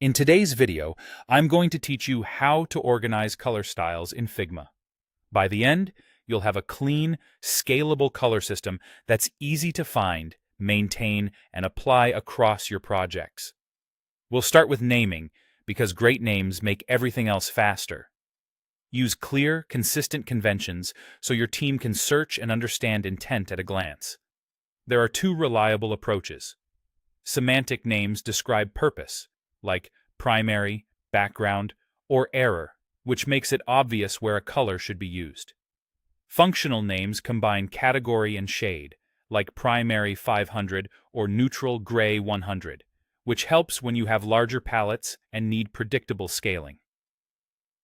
In today's video, I'm going to teach you how to organize color styles in Figma. By the end, you'll have a clean, scalable color system that's easy to find, maintain, and apply across your projects. We'll start with naming, because great names make everything else faster. Use clear, consistent conventions so your team can search and understand intent at a glance. There are two reliable approaches. Semantic names describe purpose, like primary, background, or error, which makes it obvious where a color should be used. Functional names combine category and shade, like primary 500 or neutral gray 100, which helps when you have larger palettes and need predictable scaling.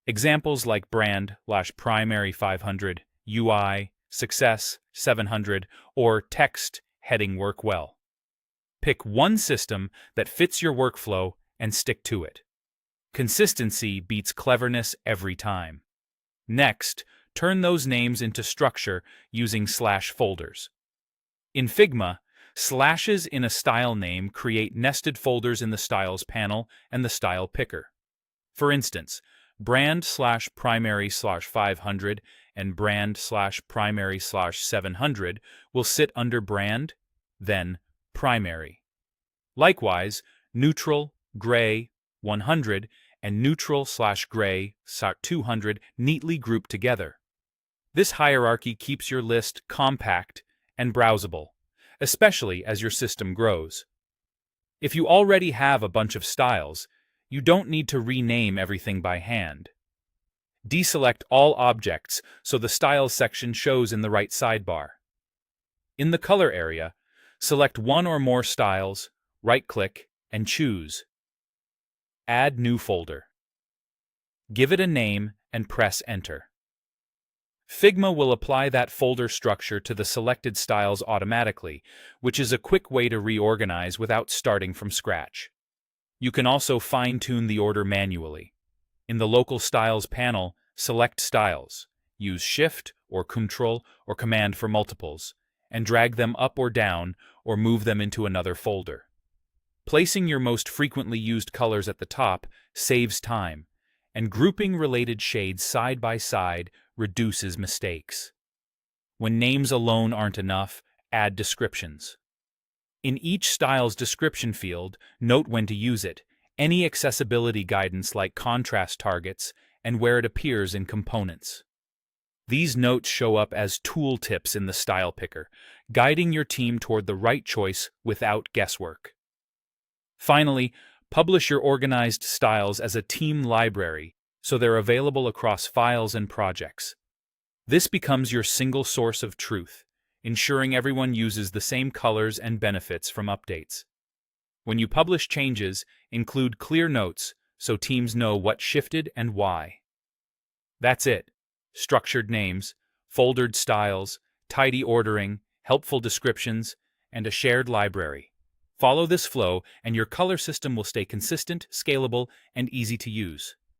Examples like brand/primary 500, UI, success 700, or text heading work well. Pick one system that fits your workflow and stick to it. Consistency beats cleverness every time. Next, turn those names into structure using slash folders. In Figma, slashes in a style name create nested folders in the Styles panel and the Style Picker. For instance, brand/primary/500 and brand/primary/700 will sit under brand, then primary. Likewise, neutral, gray, 100, and neutral/gray 200 neatly grouped together. This hierarchy keeps your list compact and browsable, especially as your system grows. If you already have a bunch of styles, you don't need to rename everything by hand. Deselect all objects so the Styles section shows in the right sidebar. In the Color area, select one or more styles, right-click, and choose. Add New Folder. Give it a name and press Enter. Figma will apply that folder structure to the selected styles automatically, which is a quick way to reorganize without starting from scratch. You can also fine-tune the order manually. In the Local Styles panel, select Styles, use Shift or Ctrl or Command for multiples, and drag them up or down or move them into another folder. Placing your most frequently used colors at the top saves time, and grouping related shades side by side reduces mistakes. When names alone aren't enough, add descriptions. In each style's description field, note when to use it, any accessibility guidance like contrast targets, and where it appears in components. These notes show up as tool tips in the Style Picker, guiding your team toward the right choice without guesswork. Finally, publish your organized styles as a team library so they're available across files and projects. This becomes your single source of truth, ensuring everyone uses the same colors and benefits from updates. When you publish changes, include clear notes so teams know what shifted and why. That's it. Structured names, foldered styles, tidy ordering, helpful descriptions, and a shared library. Follow this flow and your color system will stay consistent, scalable, and easy to use.